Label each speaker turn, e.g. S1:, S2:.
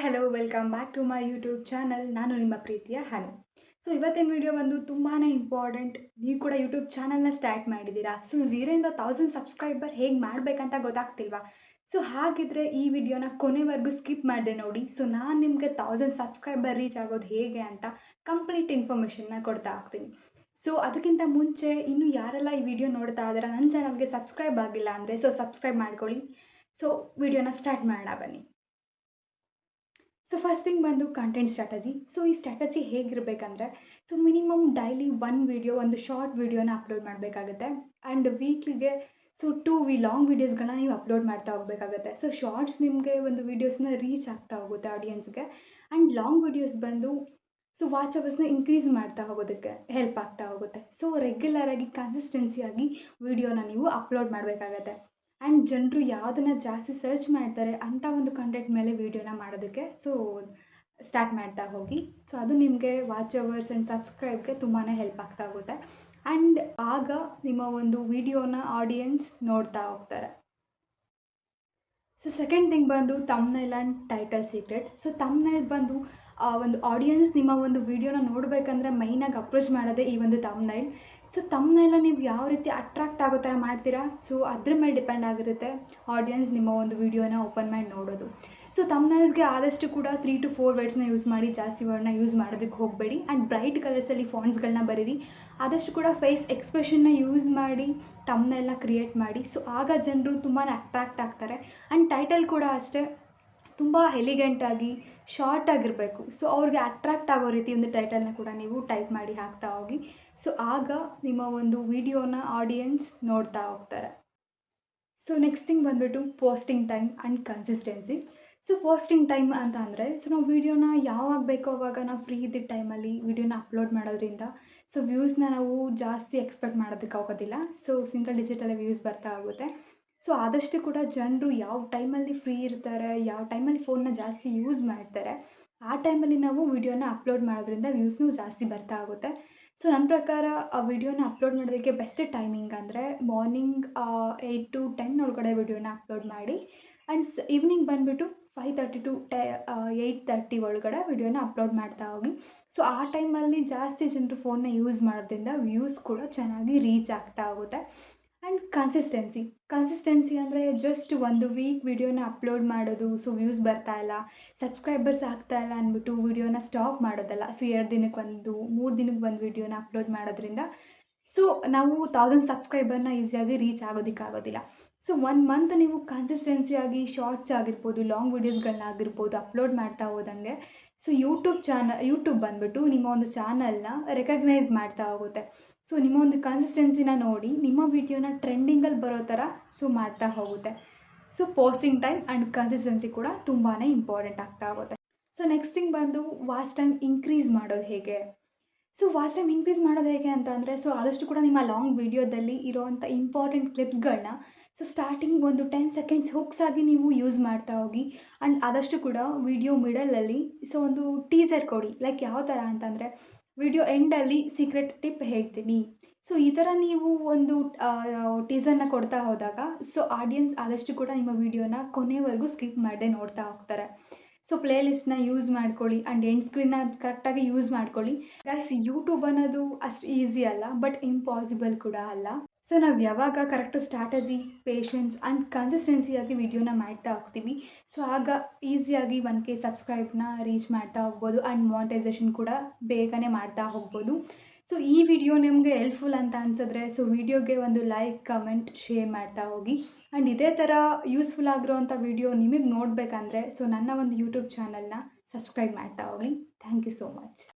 S1: Hello welcome back to my YouTube channel. ನಾನು ನಿಮ್ಮ ಪ್ರೀತಿಯ ಹನು. ಸೊ ಇವತ್ತಿನ ವಿಡಿಯೋ ಬಂದು ತುಂಬಾ ಇಂಪಾರ್ಟೆಂಟ್. ನೀವು ಕೂಡ ಯೂಟ್ಯೂಬ್ ಚಾನಲ್ನ ಸ್ಟಾರ್ಟ್ ಮಾಡಿದ್ದೀರಾ. ಸೊ 0ಇಂದ 1000 ಸಬ್ಸ್ಕ್ರೈಬರ್ ಹೇಗೆ ಮಾಡಬೇಕಂತ ಗೊತ್ತಾಗ್ತಿಲ್ವಾ? ಸೊ ಹಾಗಿದ್ರೆ ಈ ವಿಡಿಯೋನ ಕೊನೆವರೆಗೂ ಸ್ಕಿಪ್ ಮಾಡಿದೆ ನೋಡಿ. ಸೊ ನಾನು ನಿಮಗೆ 1000 ಸಬ್ಸ್ಕ್ರೈಬರ್ ರೀಚ್ ಆಗೋದು ಹೇಗೆ ಅಂತ ಕಂಪ್ಲೀಟ್ ಇನ್ಫಾರ್ಮೇಷನ್ನ ಕೊಡ್ತಾ ಹೋಗ್ತೀನಿ. ಸೊ ಅದಕ್ಕಿಂತ ಮುಂಚೆ ಇನ್ನೂ ಯಾರೆಲ್ಲ ಈ ವಿಡಿಯೋ ನೋಡ್ತಾ ಇದ್ದಾರೆ ನನ್ನ ಚಾನಲ್ಗೆ ಸಬ್ಸ್ಕ್ರೈಬ್ ಆಗಿಲ್ಲ ಅಂದರೆ ಸಬ್ಸ್ಕ್ರೈಬ್ ಮಾಡ್ಕೊಳ್ಳಿ. ಸೊ ವಿಡಿಯೋನ ಸ್ಟಾರ್ಟ್ ಮಾಡೋಣ ಬನ್ನಿ. ಸೊ ಫಸ್ಟ್ ಥಿಂಗ್ ಬಂದು ಕಂಟೆಂಟ್ ಸ್ಟ್ರಾಟಜಿ. ಸೊ ಈ ಸ್ಟ್ರಾಟಜಿ ಹೇಗಿರಬೇಕಂದ್ರೆ, ಸೊ ಮಿನಿಮಮ್ ಡೈಲಿ ಒಂದು ಶಾರ್ಟ್ ವೀಡಿಯೋನ ಅಪ್ಲೋಡ್ ಮಾಡಬೇಕಾಗುತ್ತೆ. ಆ್ಯಂಡ್ ವೀಕ್ಲಿಗೆ 2 ಲಾಂಗ್ ವೀಡಿಯೋಸ್ಗಳನ್ನ ನೀವು ಅಪ್ಲೋಡ್ ಮಾಡ್ತಾ ಹೋಗಬೇಕಾಗುತ್ತೆ. ಸೊ ಶಾರ್ಟ್ಸ್ ನಿಮಗೆ ಒಂದು ವೀಡಿಯೋಸ್ನ ರೀಚ್ ಆಗ್ತಾ ಹೋಗುತ್ತೆ ಆಡಿಯನ್ಸ್ಗೆ. ಆ್ಯಂಡ್ ಲಾಂಗ್ ವೀಡಿಯೋಸ್ ಬಂದು ವಾಚ್ ಅವರ್ಸ್ನ ಇನ್ಕ್ರೀಸ್ ಮಾಡ್ತಾ ಹೋಗೋದಕ್ಕೆ ಹೆಲ್ಪ್ ಆಗ್ತಾ ಹೋಗುತ್ತೆ. ಸೊ ರೆಗ್ಯುಲರಾಗಿ ಕನ್ಸಿಸ್ಟೆನ್ಸಿಯಾಗಿ ವೀಡಿಯೋನ ನೀವು ಅಪ್ಲೋಡ್ ಮಾಡಬೇಕಾಗತ್ತೆ. ಆ್ಯಂಡ್ ಜನರು ಯಾವುದನ್ನು ಜಾಸ್ತಿ ಸರ್ಚ್ ಮಾಡ್ತಾರೆ ಅಂಥ ಒಂದು ಕಂಟೆಂಟ್ ಮೇಲೆ ವೀಡಿಯೋನ ಮಾಡೋದಕ್ಕೆ ಸ್ಟಾರ್ಟ್ ಮಾಡ್ತಾ ಹೋಗಿ. ಸೊ ಅದು ನಿಮಗೆ ವಾಚ್ ಅವರ್ಸ್ ಆ್ಯಂಡ್ ಸಬ್ಸ್ಕ್ರೈಬ್ಗೆ ತುಂಬಾ ಹೆಲ್ಪ್ ಆಗ್ತಾ ಹೋಗುತ್ತೆ. ಆ್ಯಂಡ್ ಆಗ ನಿಮ್ಮ ಒಂದು ವೀಡಿಯೋನ ಆಡಿಯನ್ಸ್ ನೋಡ್ತಾ ಹೋಗ್ತಾರೆ. ಸೊ ಸೆಕೆಂಡ್ ಥಿಂಗ್ ಬಂದು ತಮ್ನೈಲ್ ಆ್ಯಂಡ್ ಟೈಟಲ್ ಸೀಕ್ರೆಟ್. ಸೊ ತಮ್ನೈಲ್ ಬಂದು ಒಂದು ಆಡಿಯನ್ಸ್ ನಿಮ್ಮ ಒಂದು ವೀಡಿಯೋನ ನೋಡಬೇಕಂದ್ರೆ ಮೈನಾಗಿ ಅಪ್ರೋಚ್ ಮಾಡೋದೇ ಈ ಒಂದು ತಮ್ನೈಲ್. ಸೊ ತಮ್ನೈಲ್ನ ನೀವು ಯಾವ ರೀತಿ ಅಟ್ರಾಕ್ಟ್ ಆಗೋ ಥರ ಮಾಡ್ತೀರಾ, ಸೊ ಅದ್ರ ಮೇಲೆ ಡಿಪೆಂಡ್ ಆಗಿರುತ್ತೆ ಆಡಿಯನ್ಸ್ ನಿಮ್ಮ ಒಂದು ವೀಡಿಯೋನ ಓಪನ್ ಮಾಡಿ ನೋಡೋದು. ಸೊ ತಮ್ನೈಲ್ಸ್ಗೆ ಆದಷ್ಟು ಕೂಡ 3 to 4 ವರ್ಡ್ಸ್ನ ಯೂಸ್ ಮಾಡಿ, ಜಾಸ್ತಿ ವರ್ಡ್ನ ಯೂಸ್ ಮಾಡೋದಕ್ಕೆ ಹೋಗಬೇಡಿ. ಆ್ಯಂಡ್ ಬ್ರೈಟ್ ಕಲರ್ಸಲ್ಲಿ ಫಾಂಟ್ಸ್ಗಳನ್ನ ಬರೀರಿ. ಆದಷ್ಟು ಕೂಡ ಫೇಸ್ ಎಕ್ಸ್ಪ್ರೆಷನ್ನ ಯೂಸ್ ಮಾಡಿ ತಮ್ನೈಲ್ನ ಕ್ರಿಯೇಟ್ ಮಾಡಿ. ಸೊ ಆಗ ಜನರು ತುಂಬಾ ಅಟ್ರಾಕ್ಟ್ ಆಗ್ತಾರೆ. ಆ್ಯಂಡ್ ಟೈಟಲ್ ಕೂಡ ಅಷ್ಟೇ, ತುಂಬ ಎಲಿಗೆಂಟಾಗಿ ಶಾರ್ಟ್ ಆಗಿರಬೇಕು. ಸೊ ಅವ್ರಿಗೆ ಅಟ್ರಾಕ್ಟ್ ಆಗೋ ರೀತಿ ಒಂದು ಟೈಟಲ್ನ ಕೂಡ ನೀವು ಟೈಪ್ ಮಾಡಿ ಹಾಕ್ತಾ ಹೋಗಿ. ಸೊ ಆಗ ನಿಮ್ಮ ಒಂದು ವಿಡಿಯೋನ ಆಡಿಯನ್ಸ್ ನೋಡ್ತಾ ಹೋಗ್ತಾರೆ. ಸೊ ನೆಕ್ಸ್ಟ್ ಥಿಂಗ್ ಬಂದುಬಿಟ್ಟು posting time and consistency. So posting time ಅಂತ ಅಂದರೆ, ಸೊ ನಾವು ವೀಡಿಯೋನ ಯಾವಾಗ ಬೇಕೋ ಆವಾಗ ನಾವು ಫ್ರೀ ಇದ್ದ ಟೈಮಲ್ಲಿ ವೀಡಿಯೋನ ಅಪ್ಲೋಡ್ ಮಾಡೋದ್ರಿಂದ ವ್ಯೂಸ್ನ ನಾವು ಜಾಸ್ತಿ ಎಕ್ಸ್ಪೆಕ್ಟ್ ಮಾಡೋದಕ್ಕೆ ಆಗೋದಿಲ್ಲ. ಸೊ ಸಿಂಗಲ್ ಡಿಜಿಟಲ್ಲೇ ವ್ಯೂಸ್ ಬರ್ತಾ ಹೋಗುತ್ತೆ. ಸೊ ಆದಷ್ಟು ಕೂಡ ಜನರು ಯಾವ ಟೈಮಲ್ಲಿ ಫ್ರೀ ಇರ್ತಾರೆ, ಯಾವ ಟೈಮಲ್ಲಿ ಫೋನ್ನ ಜಾಸ್ತಿ ಯೂಸ್ ಮಾಡ್ತಾರೆ, ಆ ಟೈಮಲ್ಲಿ ನಾವು ವೀಡಿಯೋನ ಅಪ್ಲೋಡ್ ಮಾಡೋದ್ರಿಂದ ವ್ಯೂಸ್ನೂ ಜಾಸ್ತಿ ಬರ್ತಾ ಹೋಗುತ್ತೆ. ಸೊ ನನ್ನ ಪ್ರಕಾರ ಆ ವಿಡಿಯೋನ ಅಪ್ಲೋಡ್ ಮಾಡೋದಕ್ಕೆ ಬೆಸ್ಟ್ ಟೈಮಿಂಗ್ ಅಂದರೆ ಮಾರ್ನಿಂಗ್ 8 to 10 ಒಳಗಡೆ ವಿಡಿಯೋನ ಅಪ್ಲೋಡ್ ಮಾಡಿ. ಆ್ಯಂಡ್ ಈವ್ನಿಂಗ್ ಬಂದುಬಿಟ್ಟು 5:30 to 8:30 ಒಳಗಡೆ ವಿಡಿಯೋನ ಅಪ್ಲೋಡ್ ಮಾಡ್ತಾ ಹೋಗಿ. ಸೊ ಆ ಟೈಮಲ್ಲಿ ಜಾಸ್ತಿ ಜನರು ಫೋನ್ನ ಯೂಸ್ ಮಾಡೋದ್ರಿಂದ ವ್ಯೂಸ್ ಕೂಡ ಚೆನ್ನಾಗಿ ರೀಚ್ ಆಗ್ತಾ ಹೋಗುತ್ತೆ. ಆ್ಯಂಡ್ ಕನ್ಸಿಸ್ಟೆನ್ಸಿ ಅಂದರೆ ಜಸ್ಟ್ ಒಂದು ವೀಕ್ ವಿಡಿಯೋನ ಅಪ್ಲೋಡ್ ಮಾಡೋದು, ಸೊ ವ್ಯೂಸ್ ಬರ್ತಾ ಇಲ್ಲ, ಸಬ್ಸ್ಕ್ರೈಬರ್ಸ್ ಆಗ್ತಾ ಇಲ್ಲ ಅಂದ್ಬಿಟ್ಟು ವಿಡಿಯೋನ ಸ್ಟಾಪ್ ಮಾಡೋದಲ್ಲ. ಸೊ 2 ದಿನಕ್ಕೆ 3 ದಿನಕ್ಕೆ ಒಂದು ವಿಡಿಯೋನ ಅಪ್ಲೋಡ್ ಮಾಡೋದ್ರಿಂದ ಸೊ ನಾವು 1000 ಸಬ್ಸ್ಕ್ರೈಬರ್ನ ಈಸಿಯಾಗಿ ರೀಚ್ ಆಗೋದಕ್ಕಾಗೋದಿಲ್ಲ. ಸೊ 1 ಮಂತ್ ನೀವು ಕನ್ಸಿಸ್ಟೆನ್ಸಿಯಾಗಿ ಶಾರ್ಟ್ಸ್ ಆಗಿರ್ಬೋದು, ಲಾಂಗ್ ವೀಡಿಯೋಸ್ಗಳನ್ನಾಗಿರ್ಬೋದು ಅಪ್ಲೋಡ್ ಮಾಡ್ತಾ ಹೋದಂಗೆ ಸೊ ಯೂಟ್ಯೂಬ್ ಬಂದುಬಿಟ್ಟು ನಿಮ್ಮ ಒಂದು ಚಾನಲ್ನ ರೆಕಗ್ನೈಸ್ ಮಾಡ್ತಾ ಹೋಗುತ್ತೆ. ಸೊ ನಿಮ್ಮ ಒಂದು ಕನ್ಸಿಸ್ಟೆನ್ಸಿನ ನೋಡಿ ನಿಮ್ಮ ವೀಡಿಯೋನ ಟ್ರೆಂಡಿಂಗಲ್ಲಿ ಬರೋ ಥರ ಮಾಡ್ತಾ ಹೋಗುತ್ತೆ. So posting time and consistency ಕೂಡ ತುಂಬಾ ಇಂಪಾರ್ಟೆಂಟ್ ಆಗ್ತಾ ಹೋಗುತ್ತೆ. ಸೊ ನೆಕ್ಸ್ಟ್ ಥಿಂಗ್ ಬಂದು ವಾಚ್ ಟೈಮ್ ಇನ್ಕ್ರೀಸ್ ಮಾಡೋದು ಹೇಗೆ. ಸೊ ವಾಚ್ ಟೈಮ್ ಇನ್ಕ್ರೀಸ್ ಮಾಡೋದು ಹೇಗೆ ಅಂತ ಅಂದರೆ, ಸೊ ಆದಷ್ಟು ಕೂಡ ನಿಮ್ಮ ಲಾಂಗ್ ವೀಡಿಯೋದಲ್ಲಿ ಇರೋವಂಥ ಇಂಪಾರ್ಟೆಂಟ್ ಕ್ಲಿಪ್ಸ್ಗಳನ್ನ ಸ್ಟಾರ್ಟಿಂಗ್ ಒಂದು 10 ಸೆಕೆಂಡ್ಸ್ ಹುಕ್ಸ್ ಆಗಿ ನೀವು ಯೂಸ್ ಮಾಡ್ತಾ ಹೋಗಿ. ಆ್ಯಂಡ್ ಆದಷ್ಟು ಕೂಡ ವಿಡಿಯೋ ಮಿಡಲಲ್ಲಿ ಒಂದು ಟೀಸರ್ ಕೊಡಿ. ಲೈಕ್ ಯಾವ ಥರ ಅಂತಂದರೆ, ವಿಡಿಯೋ ಎಂಡಲ್ಲಿ ಸೀಕ್ರೆಟ್ ಟಿಪ್ ಹೇಳ್ತೀನಿ. ಸೊ ಈ ಥರ ನೀವು ಒಂದು ಟೀಸರ್ನ ಕೊಡ್ತಾ ಹೋದಾಗ ಆಡಿಯನ್ಸ್ ಆದಷ್ಟು ಕೂಡ ನಿಮ್ಮ ವಿಡಿಯೋನ ಕೊನೆವರೆಗೂ ಸ್ಕಿಪ್ ಮಾಡದೆ ನೋಡ್ತಾ ಹೋಗ್ತಾರೆ. ಸೊ ಪ್ಲೇಲಿಸ್ಟ್ನ ಯೂಸ್ ಮಾಡ್ಕೊಳ್ಳಿ ಆ್ಯಂಡ್ ಎಂಡ್ ಸ್ಕ್ರೀನ್ನ ಕರೆಕ್ಟಾಗಿ ಯೂಸ್ ಮಾಡ್ಕೊಳ್ಳಿ. ಗೈಸ್, ಯೂಟ್ಯೂಬ್ ಅನ್ನೋದು ಅಷ್ಟು ಈಸಿ ಅಲ್ಲ, ಬಟ್ ಇಂಪಾಸಿಬಲ್ ಕೂಡ ಅಲ್ಲ. ಸೊ ನಾವು ಯಾವಾಗ ಕರೆಕ್ಟು ಸ್ಟ್ರಾಟಜಿ, ಪೇಷನ್ಸ್ ಆ್ಯಂಡ್ ಕನ್ಸಿಸ್ಟೆನ್ಸಿಯಾಗಿ ವಿಡಿಯೋನ ಮಾಡ್ತಾ ಹೋಗ್ತೀವಿ, ಸೊ ಆಗ ಈಸಿಯಾಗಿ 1K ಸಬ್ಸ್ಕ್ರೈಬ್ನ ರೀಚ್ ಮಾಡ್ತಾ ಹೋಗ್ಬೋದು. ಆ್ಯಂಡ್ ಮಾನಿಟೈಸೇಷನ್ ಕೂಡ ಬೇಗನೆ ಮಾಡ್ತಾ ಹೋಗ್ಬೋದು. ಸೊ ಈ ವಿಡಿಯೋ ನಿಮಗೆ ಹೆಲ್ಪ್ಫುಲ್ ಅಂತ ಅನಿಸಿದ್ರೆ ವಿಡಿಯೋಗೆ ಒಂದು ಲೈಕ್, ಕಮೆಂಟ್, ಶೇರ್ ಮಾಡ್ತಾ ಹೋಗಿ. ಆ್ಯಂಡ್ ಇದೇ ಥರ ಯೂಸ್ಫುಲ್ ಆಗಿರೋವಂಥ ವಿಡಿಯೋ ನಿಮಗೆ ನೋಡಬೇಕಂದ್ರೆ ನನ್ನ ಒಂದು ಯೂಟ್ಯೂಬ್ ಚಾನಲ್ನ ಸಬ್ಸ್ಕ್ರೈಬ್ ಮಾಡ್ತಾ ಹೋಗಿ. Thank you so much.